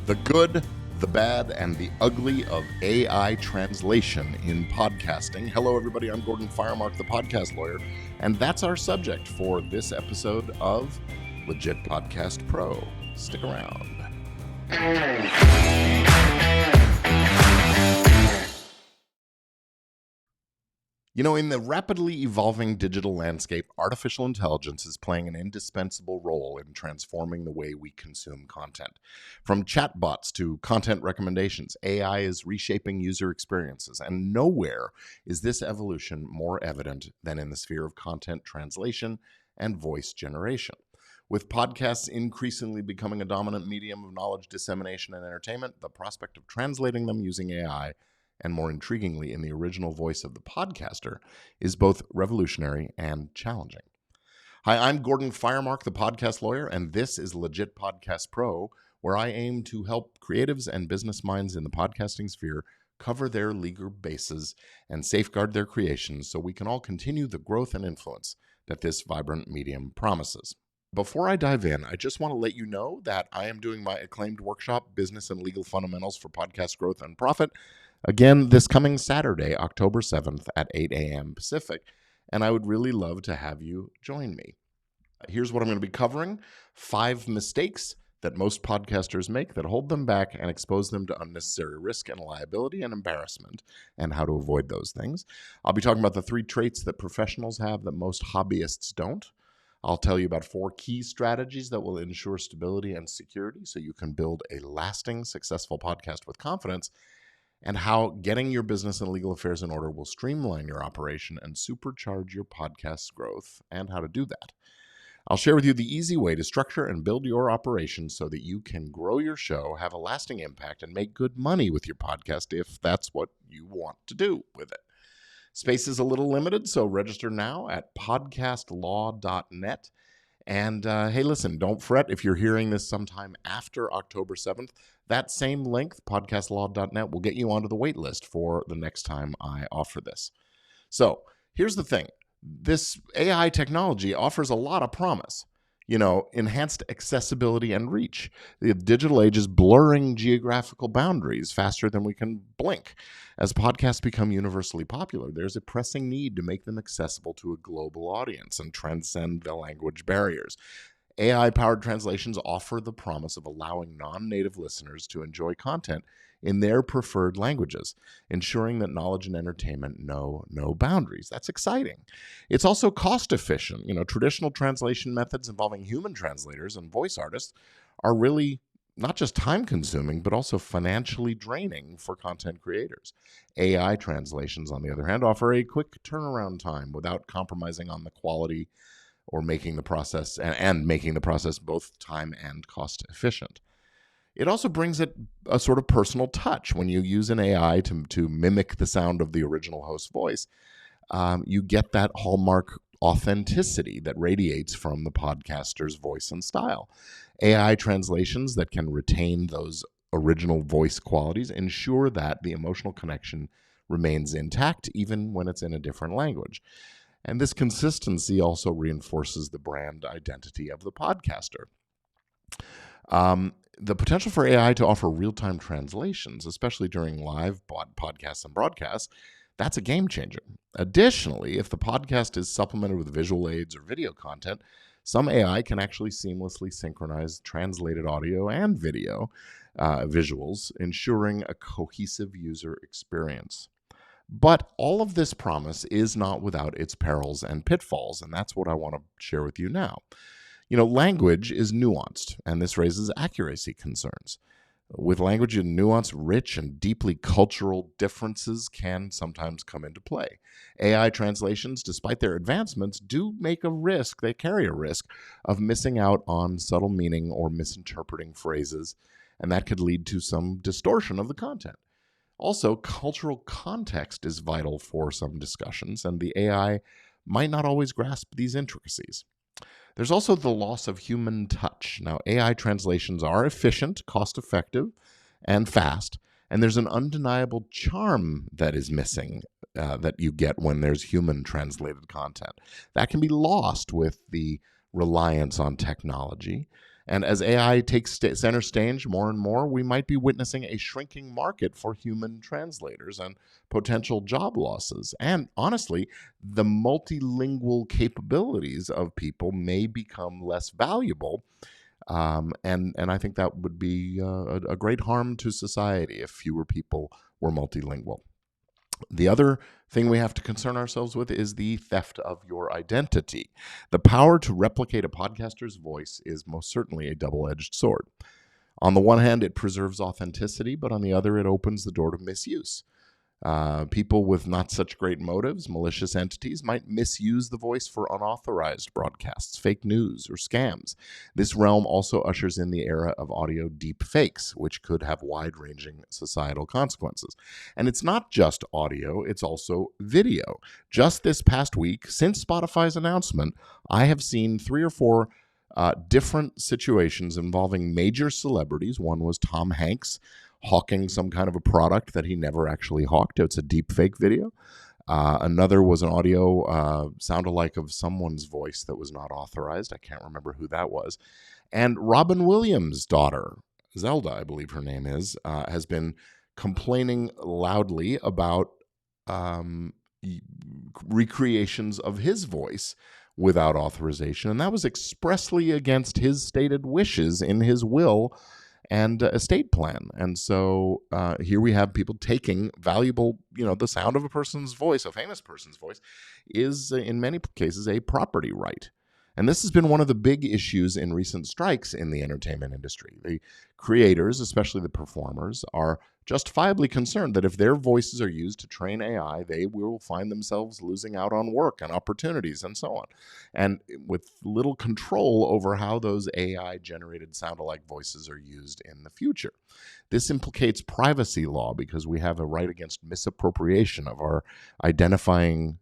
The good, the bad, and the ugly of AI translation in podcasting. Hello, everybody. I'm Gordon Firemark, the Podcast Lawyer, and that's our subject for this episode of Legit Podcast Pro. Stick around. You know, in the rapidly evolving digital landscape, artificial intelligence is playing an indispensable role in transforming the way we consume content. From chatbots to content recommendations, AI is reshaping user experiences, and nowhere is this evolution more evident than in the sphere of content translation and voice generation. With podcasts increasingly becoming a dominant medium of knowledge dissemination and entertainment, the prospect of translating them using AI, and more intriguingly, in the original voice of the podcaster, is both revolutionary and challenging. Hi, I'm Gordon Firemark, the Podcast Lawyer, and this is Legit Podcast Pro, where I aim to help creatives and business minds in the podcasting sphere cover their legal bases and safeguard their creations so we can all continue the growth and influence that this vibrant medium promises. Before I dive in, I just want to let you know that I am doing my acclaimed workshop, Business and Legal Fundamentals for Podcast Growth and Profit, again this coming Saturday, October 7th at 8 a.m. Pacific, and I would really love to have you join me. Here's what I'm going to be covering: 5 mistakes that most podcasters make that hold them back and expose them to unnecessary risk and liability and embarrassment, and how to avoid those things. I'll be talking about the 3 traits that professionals have that most hobbyists don't. I'll tell you about 4 key strategies that will ensure stability and security so you can build a lasting, successful podcast with confidence, and how getting your business and legal affairs in order will streamline your operation and supercharge your podcast's growth, and how to do that. I'll share with you the easy way to structure and build your operation so that you can grow your show, have a lasting impact, and make good money with your podcast if that's what you want to do with it. Space is a little limited, so register now at podcastlaw.net. And hey, listen, don't fret if you're hearing this sometime after October 7th. That same link, podcastlaw.net, will get you onto the wait list for the next time I offer this. So here's the thing. This AI technology offers a lot of promise. You know, enhanced accessibility and reach. The digital age is blurring geographical boundaries faster than we can blink. As podcasts become universally popular, there's a pressing need to make them accessible to a global audience and transcend the language barriers. AI-powered translations offer the promise of allowing non-native listeners to enjoy content in their preferred languages, ensuring that knowledge and entertainment know no boundaries. That's exciting. It's also cost efficient. You know, traditional translation methods involving human translators and voice artists are really not just time consuming, but also financially draining for content creators. AI translations, on the other hand, offer a quick turnaround time without compromising on the quality or making the process both time and cost efficient. It also brings it a sort of personal touch. When you use an AI to mimic the sound of the original host's voice, you get that hallmark authenticity that radiates from the podcaster's voice and style. AI translations that can retain those original voice qualities ensure that the emotional connection remains intact even when it's in a different language. And this consistency also reinforces the brand identity of the podcaster. The potential for AI to offer real-time translations, especially during live podcasts and broadcasts, that's a game changer. Additionally, if the podcast is supplemented with visual aids or video content, some AI can actually seamlessly synchronize translated audio and video visuals, ensuring a cohesive user experience. But all of this promise is not without its perils and pitfalls, and that's what I want to share with you now. You know, language is nuanced, and this raises accuracy concerns. With language and nuance, rich and deeply cultural differences can sometimes come into play. AI translations, despite their advancements, do carry a risk of missing out on subtle meaning or misinterpreting phrases, and that could lead to some distortion of the content. Also, cultural context is vital for some discussions, and the AI might not always grasp these intricacies. There's also the loss of human touch. Now, AI translations are efficient, cost-effective, and fast, and there's an undeniable charm that is missing that you get when there's human translated content. That can be lost with the reliance on technology, And as AI takes center stage more and more, we might be witnessing a shrinking market for human translators and potential job losses. And honestly, the multilingual capabilities of people may become less valuable. And I think that would be a great harm to society if fewer people were multilingual. The other thing we have to concern ourselves with is the theft of your identity. The power to replicate a podcaster's voice is most certainly a double-edged sword. On the one hand, it preserves authenticity, but on the other, it opens the door to misuse. People with not such great motives, malicious entities, might misuse the voice for unauthorized broadcasts, fake news, or scams. This realm also ushers in the era of audio deep fakes, which could have wide-ranging societal consequences. And it's not just audio, it's also video. Just this past week, since Spotify's announcement, I have seen 3 or 4 different situations involving major celebrities. One was Tom Hanks hawking some kind of a product that he never actually hawked. It's a deep fake video. Another was an audio sound-alike of someone's voice that was not authorized. I can't remember who that was. And Robin Williams' daughter, Zelda, I believe her name is, has been complaining loudly about recreations of his voice without authorization. And that was expressly against his stated wishes in his will and estate plan. And so here we have people taking valuable, the sound of a person's voice, a famous person's voice, is in many cases a property right. And this has been one of the big issues in recent strikes in the entertainment industry. The creators, especially the performers, are justifiably concerned that if their voices are used to train AI, they will find themselves losing out on work and opportunities and so on. And with little control over how those AI-generated sound-alike voices are used in the future. This implicates privacy law because we have a right against misappropriation of our identifying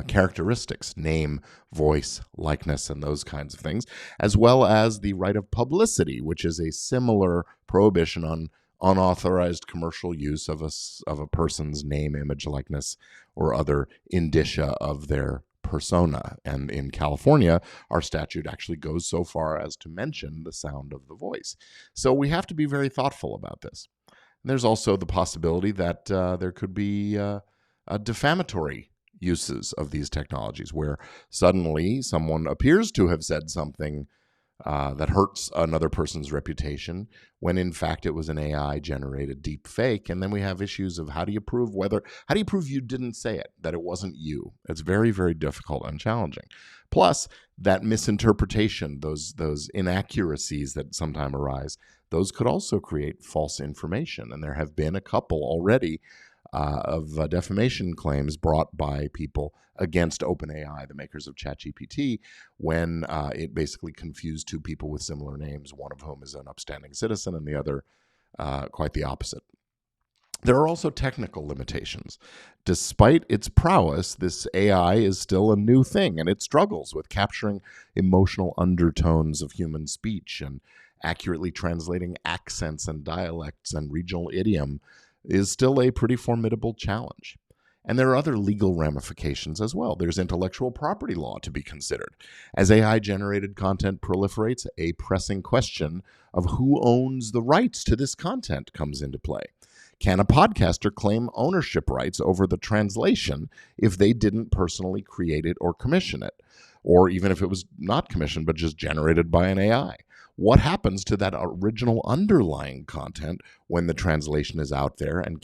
characteristics, name, voice, likeness, and those kinds of things, as well as the right of publicity, which is a similar prohibition on unauthorized commercial use of a person's name, image, likeness, or other indicia of their persona. And in California, our statute actually goes so far as to mention the sound of the voice. So we have to be very thoughtful about this. And there's also the possibility that there could be a defamatory uses of these technologies where suddenly someone appears to have said something that hurts another person's reputation when in fact it was an AI generated deep fake. And then we have issues of how do you prove you didn't say it, that it wasn't you? It's very, very difficult and challenging. Plus that misinterpretation, those inaccuracies that sometimes arise, those could also create false information. And there have been a couple already of defamation claims brought by people against OpenAI, the makers of ChatGPT, when it basically confused 2 people with similar names, one of whom is an upstanding citizen and the other quite the opposite. There are also technical limitations. Despite its prowess, this AI is still a new thing, and it struggles with capturing emotional undertones of human speech and accurately translating accents and dialects and regional idiom is still a pretty formidable challenge. And there are other legal ramifications as well. There's intellectual property law to be considered. As AI-generated content proliferates, a pressing question of who owns the rights to this content comes into play. Can a podcaster claim ownership rights over the translation if they didn't personally create it or commission it? Or even if it was not commissioned but just generated by an AI? What happens to that original underlying content when the translation is out there and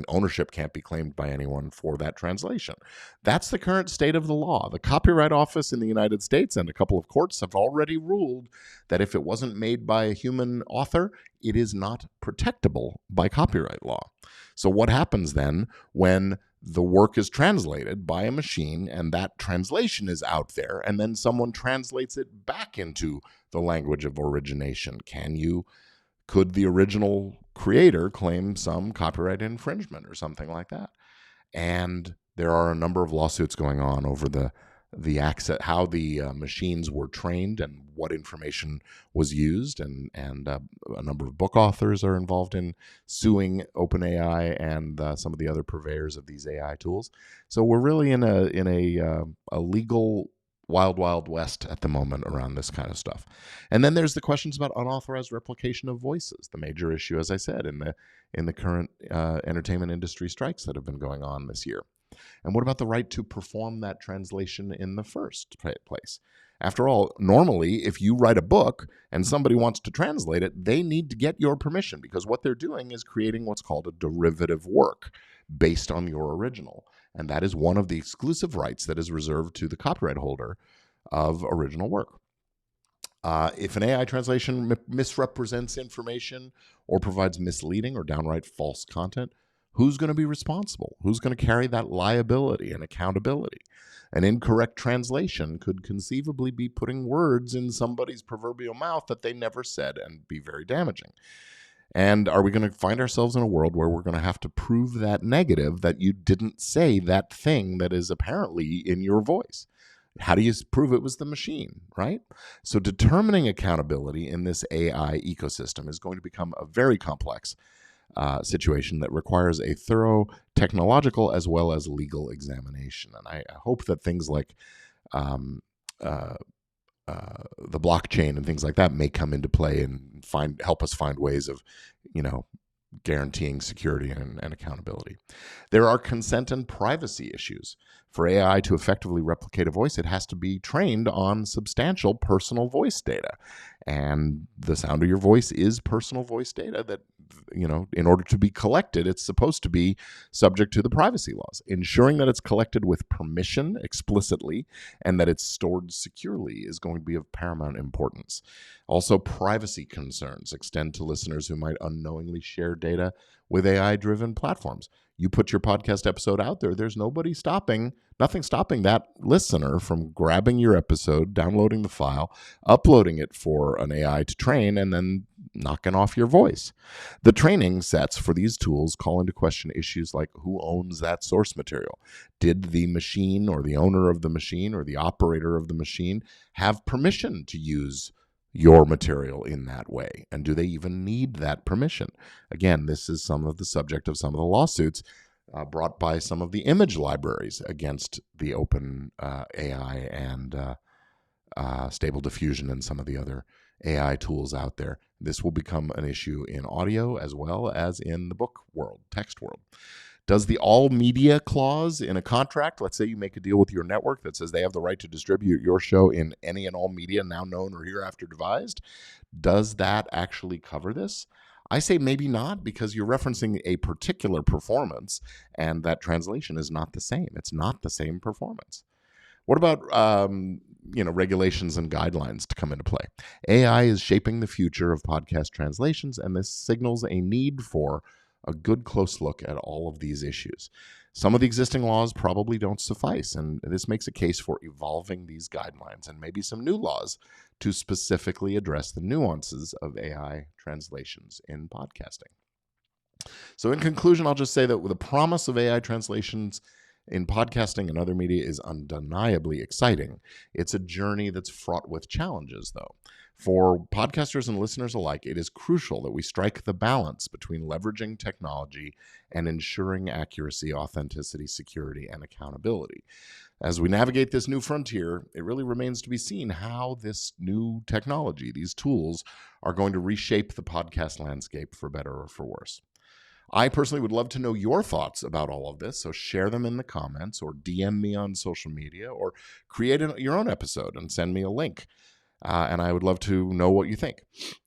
ownership can't be claimed by anyone for that translation? That's the current state of the law. The Copyright Office in the United States and a couple of courts have already ruled that if it wasn't made by a human author, it is not protectable by copyright law. So what happens then when the work is translated by a machine and that translation is out there and then someone translates it back into the language of origination? Could the original creator claim some copyright infringement or something like that? And there are a number of lawsuits going on over the access, how the machines were trained and what information was used, and a number of book authors are involved in suing OpenAI and some of the other purveyors of these AI tools. So we're really in a legal wild, wild west at the moment around this kind of stuff. And then there's the questions about unauthorized replication of voices, the major issue, as I said, in the current entertainment industry strikes that have been going on this year. And what about the right to perform that translation in the first place? After all, normally, if you write a book and somebody wants to translate it, they need to get your permission, because what they're doing is creating what's called a derivative work based on your original. And that is one of the exclusive rights that is reserved to the copyright holder of original work. If an AI translation misrepresents information or provides misleading or downright false content, who's going to be responsible? Who's going to carry that liability and accountability? An incorrect translation could conceivably be putting words in somebody's proverbial mouth that they never said and be very damaging. And are we going to find ourselves in a world where we're going to have to prove that negative, that you didn't say that thing that is apparently in your voice? How do you prove it was the machine, right? So determining accountability in this AI ecosystem is going to become a very complex situation that requires a thorough technological as well as legal examination. And I hope that things like the blockchain and things like that may come into play and help us find ways of, guaranteeing security and accountability. There are consent and privacy issues. For AI to effectively replicate a voice, it has to be trained on substantial personal voice data. And the sound of your voice is personal voice data that, in order to be collected, it's supposed to be subject to the privacy laws. Ensuring that it's collected with permission explicitly and that it's stored securely is going to be of paramount importance. Also, privacy concerns extend to listeners who might unknowingly share data with AI-driven platforms. You put your podcast episode out there, there's nothing stopping that listener from grabbing your episode, downloading the file, uploading it for an AI to train, and then knocking off your voice. The training sets for these tools call into question issues like who owns that source material. Did the machine or the owner of the machine or the operator of the machine have permission to use your material in that way? And do they even need that permission? Again, this is some of the subject of some of the lawsuits brought by some of the image libraries against the open AI and Stable Diffusion and some of the other AI tools out there. This will become an issue in audio as well as in the book world, text world. Does the all media clause in a contract, let's say you make a deal with your network that says they have the right to distribute your show in any and all media now known or hereafter devised, does that actually cover this? I say maybe not, because you're referencing a particular performance and that translation is not the same. It's not the same performance. What about regulations and guidelines to come into play? AI is shaping the future of podcast translations, and this signals a need for a good close look at all of these issues. Some of the existing laws probably don't suffice, and this makes a case for evolving these guidelines and maybe some new laws to specifically address the nuances of AI translations in podcasting. So in conclusion, I'll just say that the promise of AI translations in podcasting and other media is undeniably exciting. It's a journey that's fraught with challenges, though. For podcasters and listeners alike, it is crucial that we strike the balance between leveraging technology and ensuring accuracy, authenticity, security, and accountability. As we navigate this new frontier, it really remains to be seen how this new technology, these tools, are going to reshape the podcast landscape for better or for worse. I personally would love to know your thoughts about all of this, so share them in the comments or DM me on social media or create your own episode and send me a link. And I would love to know what you think.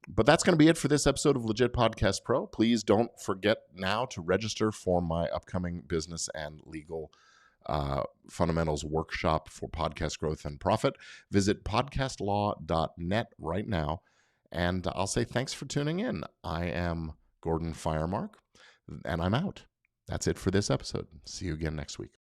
But that's going to be it for this episode of Legit Podcast Pro. Please don't forget now to register for my upcoming business and legal fundamentals workshop for podcast growth and profit. Visit podcastlaw.net right now. And I'll say thanks for tuning in. I am Gordon Firemark, and I'm out. That's it for this episode. See you again next week.